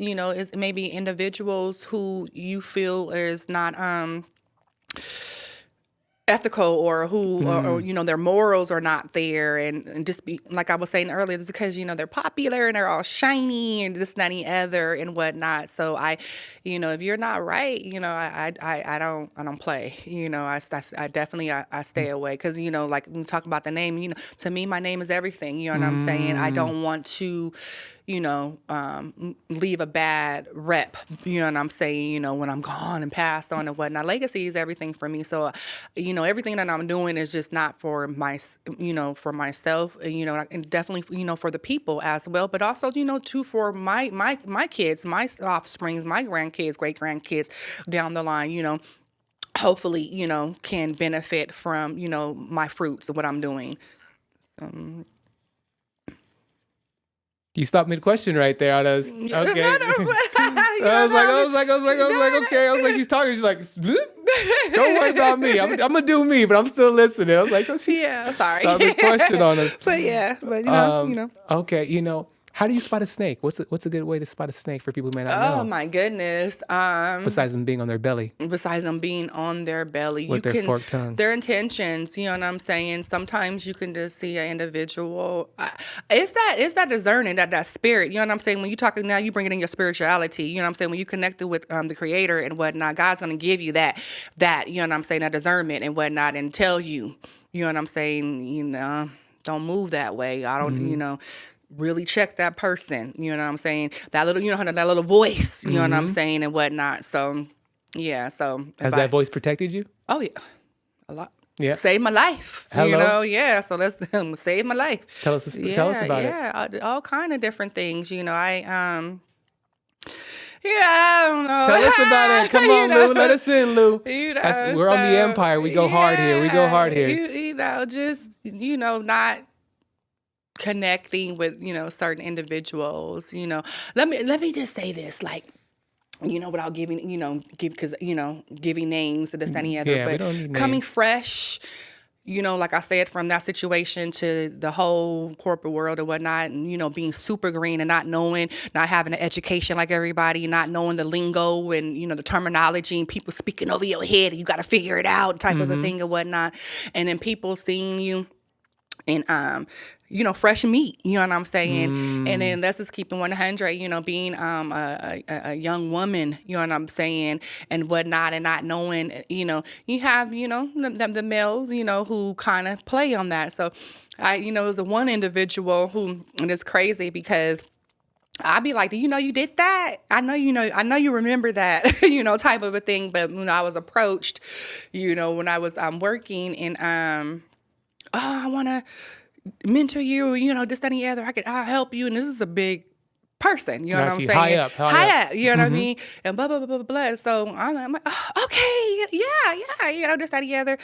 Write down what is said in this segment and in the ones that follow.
is maybe individuals who you feel is not ethical, or who, or their morals are not there, and just be like I was saying earlier, it's because they're popular and they're all shiny and this, that, and the other and whatnot. So if you're not right, I don't play. I definitely I stay away, because like when we talk about the name, to me my name is everything. You know what I'm saying? I don't want to leave a bad rep, what I'm saying, when I'm gone and passed on and whatnot. Legacy is everything for me. So, everything that I'm doing is just not for for myself, and definitely, for the people as well, but also, too, for my kids, my offsprings, my grandkids, great grandkids down the line, hopefully, can benefit from, my fruits of what I'm doing. You stopped mid-question right there on us. Okay. I was like, okay. I was like, she's talking. She's like, don't worry about me. I'm gonna do me, but I'm still listening. I was like, oh, sorry. Stopped mid-question on us. But Okay, how do you spot a snake? What's a good way to spot a snake for people who may not know? Oh my goodness. Besides them being on their belly. With their forked tongue. Their intentions, you know what I'm saying? Sometimes you can just see an individual. It's that discerning, that spirit, you know what I'm saying? When you talking now, you bring it in your spirituality, you know what I'm saying? When you connected with the creator and whatnot, God's going to give you that, you know what I'm saying, that discernment and whatnot, and tell you, you know what I'm saying, don't move that way. I don't, really check that person, you know what I'm saying? That little, that little voice, you know what I'm saying, and whatnot. So, yeah. So has that voice protected you? Oh yeah, a lot. Yeah, saved my life. Hello? Yeah. So let's save my life. Tell us about it. Yeah, all kind of different things. I don't know. Tell us about it. Come on, Lou. Let us in, Lou. We're on the Empire. We go hard here. Just not connecting with certain individuals. Let me just say this, like, without giving giving names to this, that, and the other. Yeah, but we don't need coming names. fresh, like I said, from that situation to the whole corporate world and whatnot, and being super green and not knowing, not having an education like everybody, not knowing the lingo and the terminology, and people speaking over your head, and you got to figure it out, type of a thing and whatnot, and then people seeing you and fresh meat, you know what I'm saying? And then let's just keep it 100, being a young woman, you know what I'm saying, and whatnot, and not knowing, you have, the males, who kind of play on that. So it was the one individual who, and it's crazy because I'd be like, you did that? I know you remember that, type of a thing. But I was approached, when I was working, and I want to mentor you, this, that, and the other. I'll help you. And this is a big person, you know what I'm saying? High up, you know what I mean? And blah, blah, blah, blah, blah. So I'm like, oh, okay, yeah, this, that, and the other.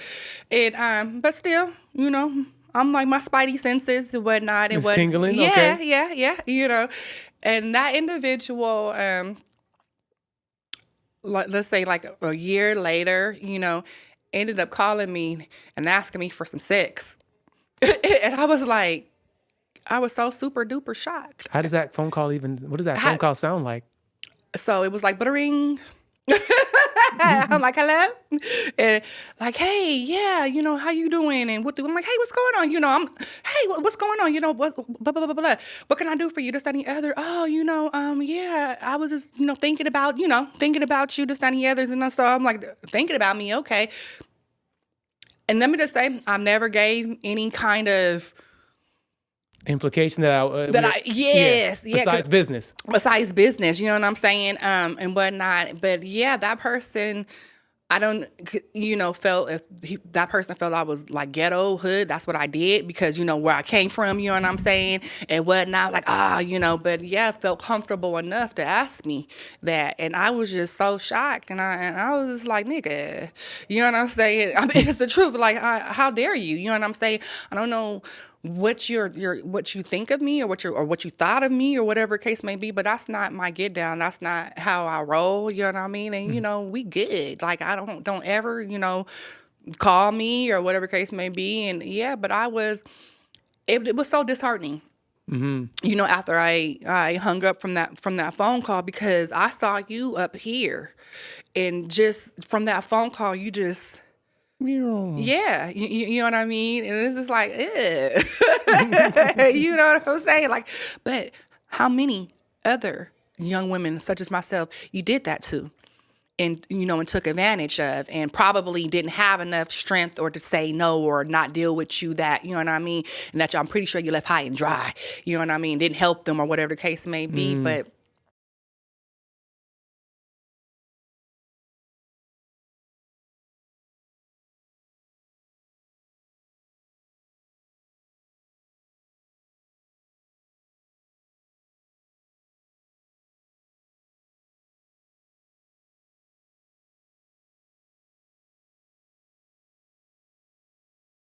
And, but still, I'm like, my spidey senses and whatnot. And it's tingling? Yeah, okay. yeah. And that individual, let's say like a year later, ended up calling me and asking me for some sex. And I was like, I was so super duper shocked. How does that phone call what does that phone call sound like? So it was like, buttering. I'm like, hello? And like, hey, yeah, how you doing? And I'm like, hey, what's going on? Hey, what's going on? What, blah, blah, blah, blah. What can I do for you? This, that, and the other. Oh, yeah, I was just, thinking about you, this, that, and the others. And so I'm like, thinking about me, okay. And let me just say, I never gave any kind of implication besides business, you know what I'm saying, and whatnot. But yeah, that person, I don't, felt that person felt I was like ghetto hood. That's what I did because where I came from, you know what I'm saying, and whatnot. Like but yeah, felt comfortable enough to ask me that, and I was just so shocked, and I was just like, nigga, you know what I'm saying? I mean, it's the truth. Like, how dare you? You know what I'm saying? I don't know what what you think of me or what you thought of me or whatever case may be, but that's not my get down. That's not how I roll, you know what I mean? And we good. Like, I don't ever, call me or whatever case may be. And yeah, but it was so disheartening. you know, after I hung up from that phone call, because I saw you up here, and just from that phone call, you just, yeah, you know what I mean? And it's just like, you know what I'm saying? Like, but how many other young women such as myself you did that to? And, you know, and took advantage of, and probably didn't have enough strength or to say no or not deal with you, that, you know what I mean? And that I'm pretty sure you left high and dry, you know what I mean? Didn't help them or whatever the case may be. But